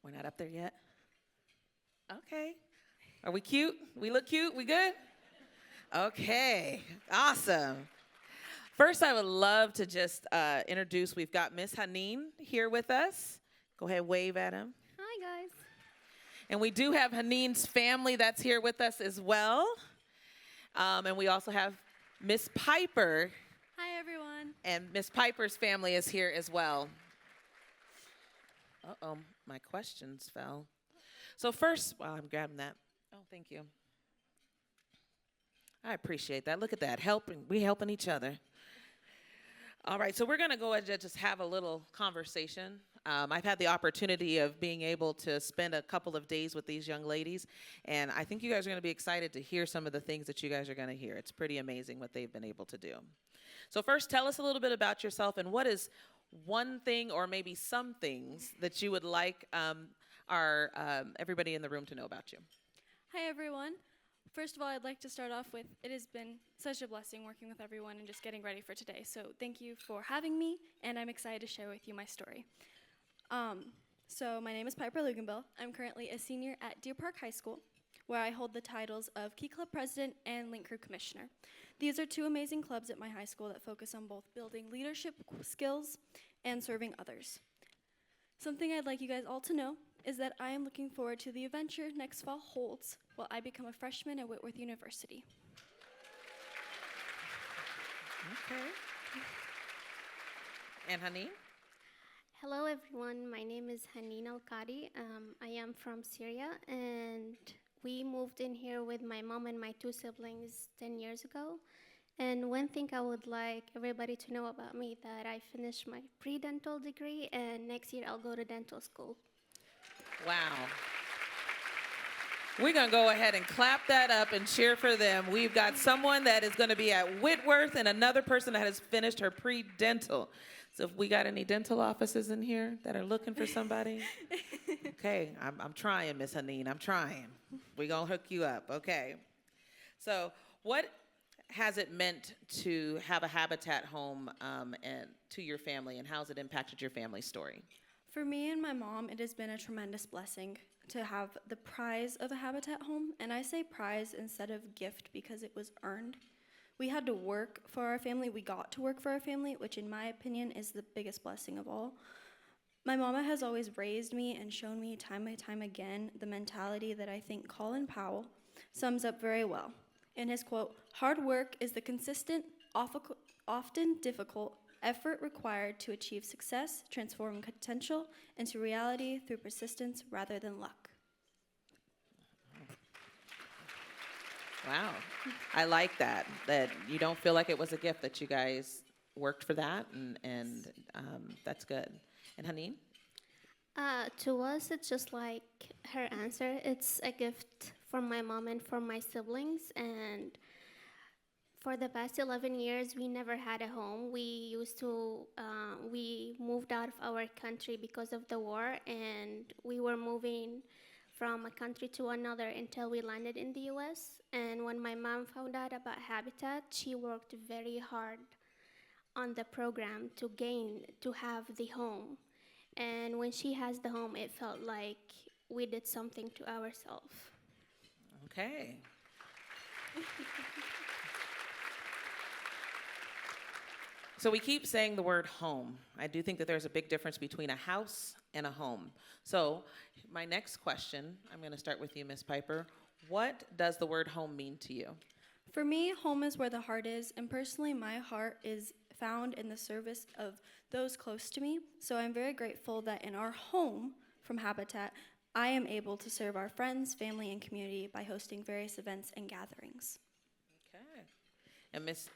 We're not up there yet? Okay. Are we cute? We look cute? We good? Okay. Awesome. First, I would love to just introduce, we've got Miss Haneen here with us. Go ahead, wave at him. Hi, guys. And we do have Haneen's family that's here with us as well. And we also have Miss Piper. Hi, everyone. And Miss Piper's family is here as well. Uh-oh, my questions fell. So first, while I'm grabbing that. Oh, thank you. I appreciate that. Look at that, we helping each other. All right, so we're gonna go ahead and just have a little conversation. I've had the opportunity of being able to spend a couple of days with these young ladies, and I think you guys are gonna be excited to hear some of the things that you guys are gonna hear. It's pretty amazing what they've been able to do. So first, tell us a little bit about yourself and what is one thing or maybe some things that you would like everybody in the room to know about you. Hi, everyone. First of all, I'd like to start off with, it has been such a blessing working with everyone and just getting ready for today. So thank you for having me, and I'm excited to share with you my story. So my name is Piper Luganbill. I'm currently a senior at Deer Park High School, where I hold the titles of Key Club President and Link Crew Commissioner. These are two amazing clubs at my high school that focus on both building leadership skills and serving others. Something I'd like you guys all to know is that I am looking forward to the adventure next fall holds while I become a freshman at Whitworth University. Okay. And Haneen? Hello, everyone. My name is Haneen Al-Qadi. I am from Syria, and we moved in here with my mom and my two siblings 10 years ago. And one thing I would like everybody to know about me, that I finished my pre-dental degree, and next year I'll go to dental school. Wow. We're going to go ahead and clap that up and cheer for them. We've got someone that is going to be at Whitworth and another person that has finished her pre-dental. So if we got any dental offices in here that are looking for somebody? Okay, I'm trying, Miss Haneen. I'm trying. We're going to hook you up. Okay. So what has it meant to have a Habitat home and to your family, and how has it impacted your family story? For me and my mom, it has been a tremendous blessing to have the prize of a Habitat home, and I say prize instead of gift because it was earned. We had to work for our family. We got to work for our family, which in my opinion is the biggest blessing of all. My mama has always raised me and shown me time and time again the mentality that I think Colin Powell sums up very well. In his quote, "Hard work is the consistent, often difficult effort required to achieve success, transform potential into reality through persistence rather than luck." Wow. I like that you don't feel like it was a gift, that you guys worked for that, and that's good. And Haneen? To us, it's just like her answer. It's a gift from my mom and from my siblings, and for the past 11 years, we never had a home. We moved out of our country because of the war, and we were moving from a country to another until we landed in the U.S. And when my mom found out about Habitat, she worked very hard on the program to have the home. And when she has the home, it felt like we did something to ourselves. Okay. So we keep saying the word home. I do think that there's a big difference between a house and a home. So my next question, I'm going to start with you, Miss Piper. What does the word home mean to you? For me, home is where the heart is, and personally, my heart is found in the service of those close to me. So I'm very grateful that in our home from Habitat, I am able to serve our friends, family, and community by hosting various events and gatherings. Okay. And Miss...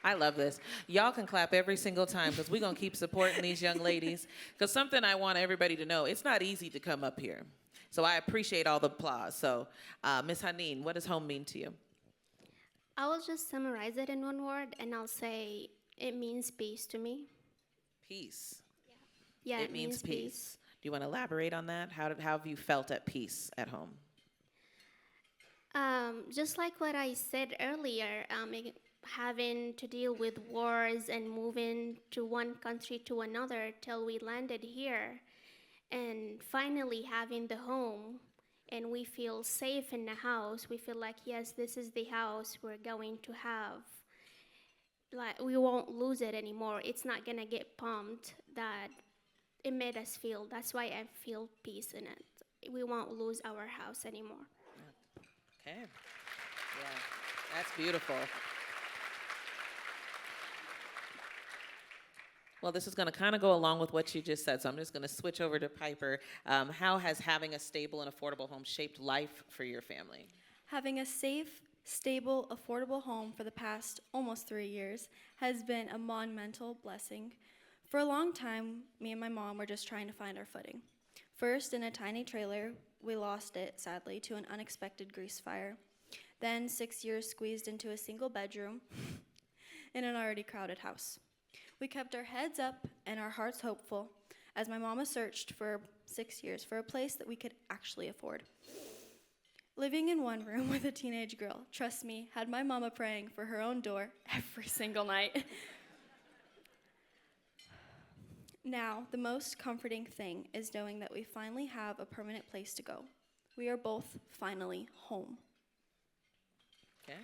I love this. Y'all can clap every single time because we're going to keep supporting these young ladies. Because something I want everybody to know, it's not easy to come up here. So I appreciate all the applause. So Miss Haneen, what does home mean to you? I will just summarize it in one word, and I'll say it means peace to me. Peace. Yeah, it means peace. Do you want to elaborate on that? How have you felt at peace at home? Just like what I said earlier, having to deal with wars and moving to one country to another till we landed here. And finally having the home, and we feel safe in the house. We feel like, yes, this is the house we're going to have. Like, we won't lose it anymore. It's not gonna get pumped. That it made us feel. That's why I feel peace in it. We won't lose our house anymore. Okay. Yeah, that's beautiful. Well, this is going to kind of go along with what you just said, so I'm just going to switch over to Piper. How has having a stable and affordable home shaped life for your family? Having a safe, stable, affordable home for the past almost 3 years has been a monumental blessing. For a long time, me and my mom were just trying to find our footing. First, in a tiny trailer, we lost it, sadly, to an unexpected grease fire. Then, 6 years squeezed into a single bedroom in an already crowded house. We kept our heads up and our hearts hopeful as my mama searched for 6 years for a place that we could actually afford. Living in one room with a teenage girl, trust me, had my mama praying for her own door every single night. Now, the most comforting thing is knowing that we finally have a permanent place to go. We are both finally home. Okay.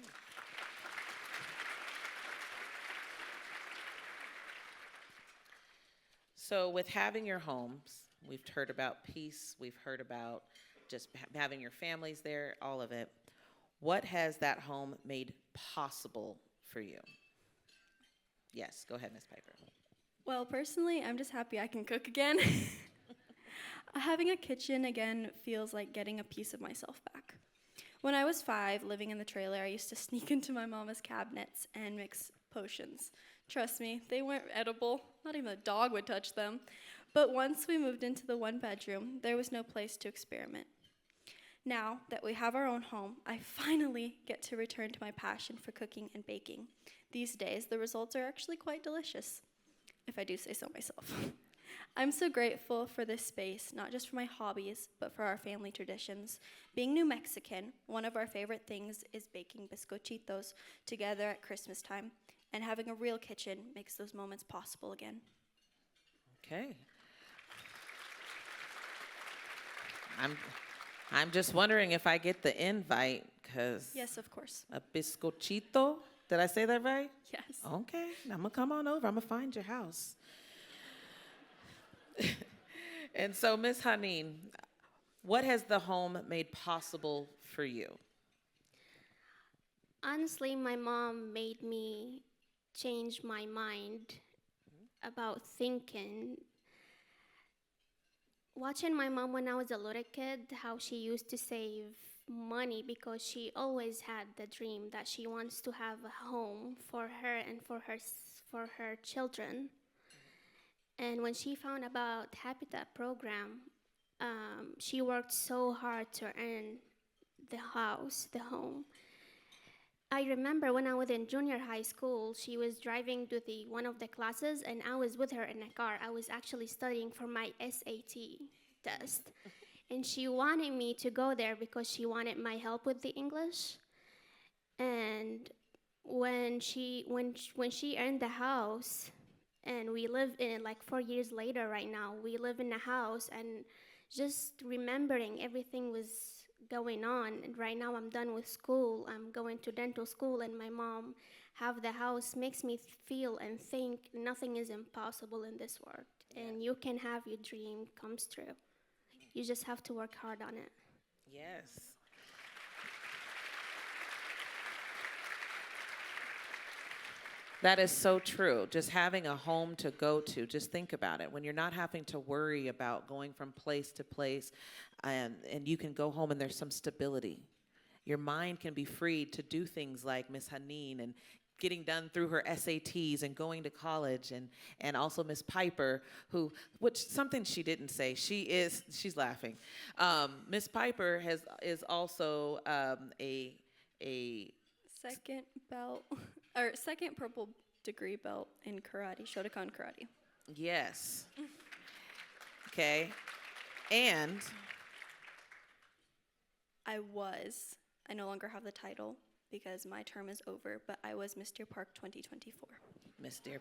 So with having your homes, we've heard about peace, we've heard about just having your families there, all of it. What has that home made possible for you? Yes, go ahead, Ms. Piper. Well, personally, I'm just happy I can cook again. Having a kitchen again feels like getting a piece of myself back. When I was 5, living in the trailer, I used to sneak into my mama's cabinets and mix potions. Trust me, they weren't edible. Not even a dog would touch them. But once we moved into the one bedroom, there was no place to experiment. Now that we have our own home, I finally get to return to my passion for cooking and baking. These days, the results are actually quite delicious, if I do say so myself. I'm so grateful for this space, not just for my hobbies, but for our family traditions. Being New Mexican, one of our favorite things is baking bizcochitos together at Christmas time, and having a real kitchen makes those moments possible again. Okay. I'm just wondering if I get the invite, because Yes, of course. a bizcochito, did I say that right? Yes. Okay, I'm gonna come on over. I'm gonna find your house. And so, Ms. Haneen, what has the home made possible for you? Honestly, my mom made me change my mind about thinking. Watching my mom when I was a little kid, how she used to save money because she always had the dream that she wants to have a home for her and for her children. And when she found about Habitat program, she worked so hard to earn the house, the home. I remember when I was in junior high school, she was driving to one of the classes, and I was with her in a car. I was actually studying for my SAT test. And she wanted me to go there because she wanted my help with the English. And when she earned the house, and we live in it like 4 years later right now, we live in a house, and just remembering everything was going on. And right now I'm done with school, I'm going to dental school, and my mom have the house makes me feel and think nothing is impossible in this world. And you can have your dream comes true. You just have to work hard on it. Yes. That is so true. Just having a home to go to, just think about it. When you're not having to worry about going from place to place, and you can go home and there's some stability. Your mind can be freed to do things like Miss Haneen and getting done through her SATs and going to college, and also Miss Piper, which something she didn't say, she's laughing. Miss Piper is also a Second belt, or second purple degree belt in karate, Shotokan karate. Yes. Okay. And I no longer have the title because my term is over, but I was Miss Deer Park 2024. Miss Deer.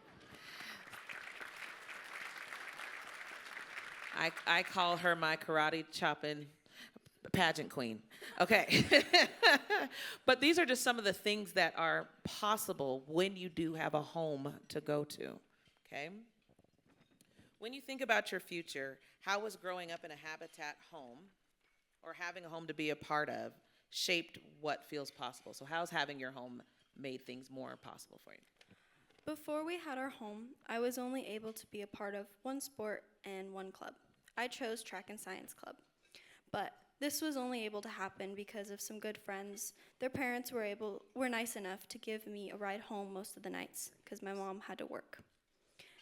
I call her my karate chopping pageant queen. Okay. But these are just some of the things that are possible when you do have a home to go to. Okay? When you think about your future, how was growing up in a Habitat home or having a home to be a part of shaped what feels possible? So how's having your home made things more possible for you? Before we had our home, I was only able to be a part of one sport and one club. I chose track and science club. But this was only able to happen because of some good friends. Their parents were nice enough to give me a ride home most of the nights because my mom had to work.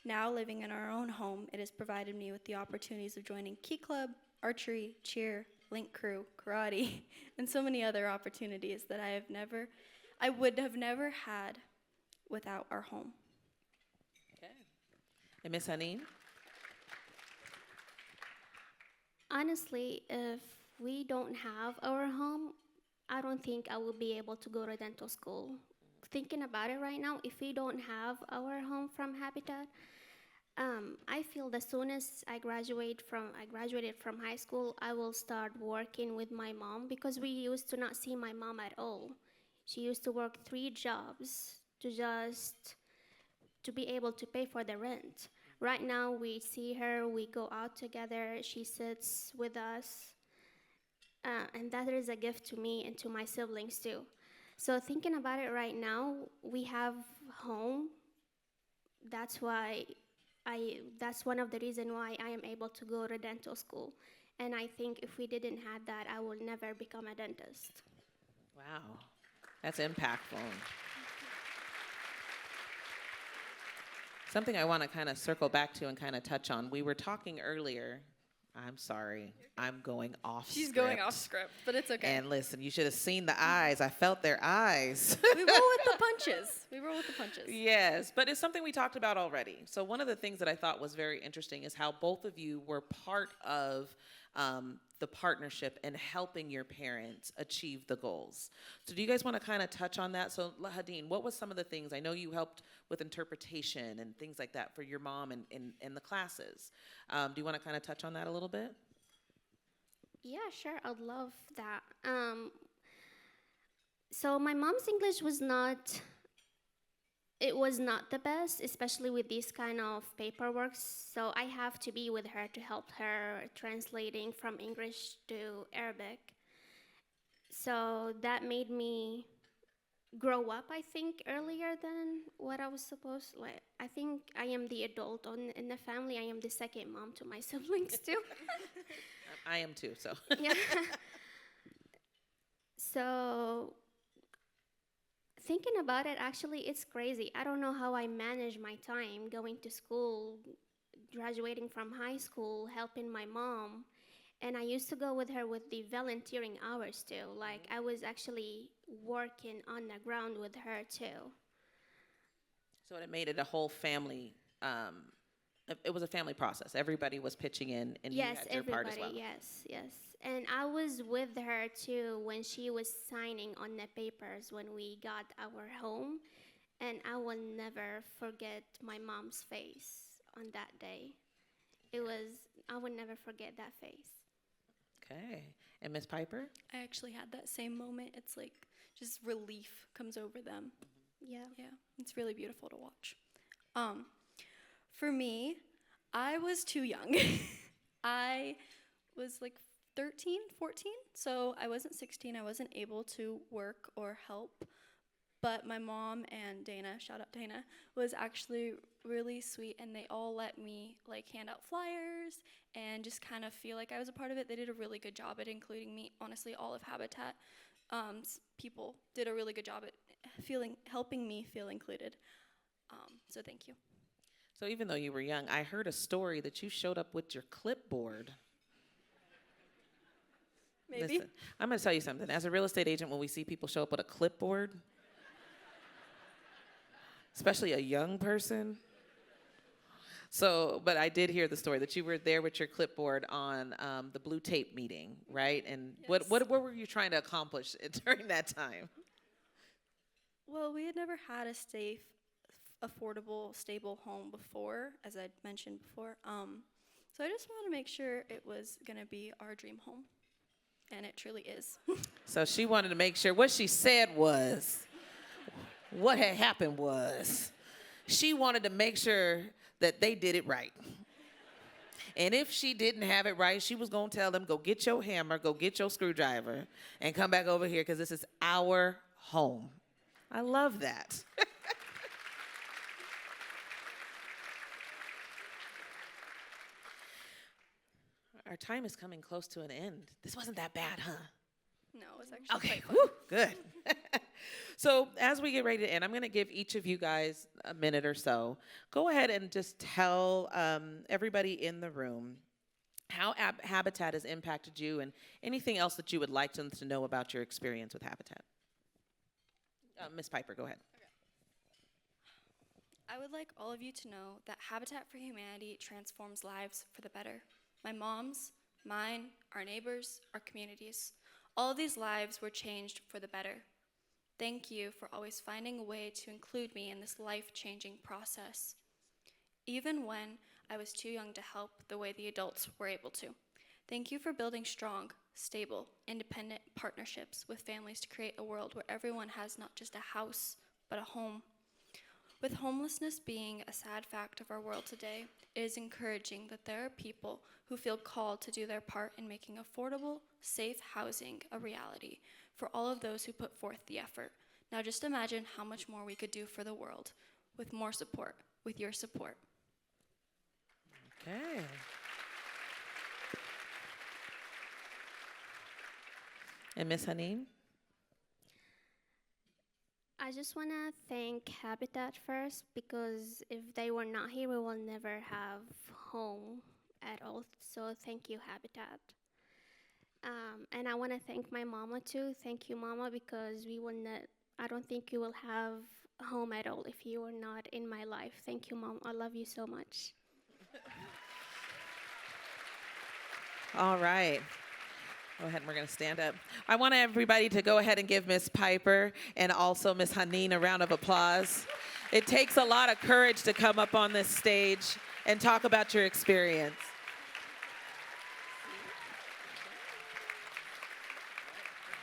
Now, living in our own home, it has provided me with the opportunities of joining Key Club, archery, cheer, link crew, karate, and so many other opportunities that I would have never had without our home. Okay. And Miss Haneen? Honestly, if we don't have our home, I don't think I will be able to go to dental school. Thinking about it right now, if we don't have our home from Habitat, I feel the soonest I graduated from high school, I will start working with my mom because we used to not see my mom at all. She used to work 3 jobs to be able to pay for the rent. Right now, we see her, we go out together, she sits with us, and that is a gift to me and to my siblings too. So thinking about it right now, we have home. That's one of the reasons why I am able to go to dental school. And I think if we didn't have that, I will never become a dentist. Wow, that's impactful. Something I want to kind of circle back to and kind of touch on. We were talking earlier. I'm sorry. I'm going off She's script. going off script, but it's okay. And listen, you should have seen the eyes. I felt their eyes. We roll with the punches. We roll with the punches. Yes, but it's something we talked about already. So one of the things that I thought was very interesting is how both of you were part of the partnership and helping your parents achieve the goals. So do you guys want to kind of touch on that? So Hadeen, what was some of the things? I know you helped with interpretation and things like that for your mom and the classes. Do you want to kind of touch on that a little bit? Yeah, sure. I'd love that. So my mom's English was not the best, especially with these kind of paperwork. So I have to be with her to help her translating from English to Arabic. So that made me grow up, I think, earlier than what I was supposed. Like, I think I am the adult in the family. I am the second mom to my siblings too. I am too, so. Yeah. So thinking about it, actually, it's crazy. I don't know how I manage my time going to school, graduating from high school, helping my mom. And I used to go with her with the volunteering hours too. Like, I was actually working on the ground with her too. So it made it a whole family, it was a family process. Everybody was pitching in and Yes, you had your part as well. yes. And I was with her too when she was signing on the papers when we got our home. And I will never forget my mom's face on that day. I will never forget that face. Okay. And Miss Piper? I actually had that same moment. It's like just relief comes over them. Yeah. Yeah, it's really beautiful to watch. For me, I was too young. I was like 13, 14, so I wasn't 16. I wasn't able to work or help. But my mom and Dana, shout out Dana, was actually really sweet, and they all let me like hand out flyers and just kind of feel like I was a part of it. They did a really good job at including me. Honestly, all of Habitat people did a really good job at helping me feel included. So thank you. So even though you were young, I heard a story that you showed up with your clipboard. Maybe. Listen, I'm going to tell you something. As a real estate agent, when we see people show up with a clipboard, especially a young person. So, but I did hear the story that you were there with your clipboard on the blue tape meeting, right? And Yes. what were you trying to accomplish during that time? Well, we had never had a safe, affordable, stable home before, as I mentioned before. So I just wanted to make sure it was going to be our dream home. And it truly is. So she wanted to make sure what she said was, what had happened was, she wanted to make sure that they did it right. And if she didn't have it right, she was going to tell them, go get your hammer, go get your screwdriver, and come back over here because this is our home. I love that. Our time is coming close to an end. This wasn't that bad, huh? No, it was actually Okay, quite fun. whew, good. So as we get ready to end, I'm going to give each of you guys a minute or so. Go ahead and just tell everybody in the room how Habitat has impacted you and anything else that you would like them to know about your experience with Habitat. Ms. Piper, go ahead. I would like all of you to know that Habitat for Humanity transforms lives for the better. My mom's, mine, our neighbors, our communities. All of these lives were changed for the better. Thank you for always finding a way to include me in this life-changing process, even when I was too young to help the way the adults were able to. Thank you for building strong, stable, independent partnerships with families to create a world where everyone has not just a house, but a home. With homelessness being a sad fact of our world today, it is encouraging that there are people who feel called to do their part in making affordable, safe housing a reality for all of those who put forth the effort. Now just imagine how much more we could do for the world with more support, with your support. Okay. And Ms. Haneen? I just want to thank Habitat first, because if they were not here, we will never have home at all. So thank you, Habitat. And I want to thank my mama too. Thank you, Mama, because we will not, I don't think you will have a home at all if you were not in my life. Thank you, Mom. I love you so much. All right. Go ahead, and we're going to stand up. I want everybody to go ahead and give Ms. Piper and also Ms. Haneen a round of applause. It takes a lot of courage to come up on this stage and talk about your experience.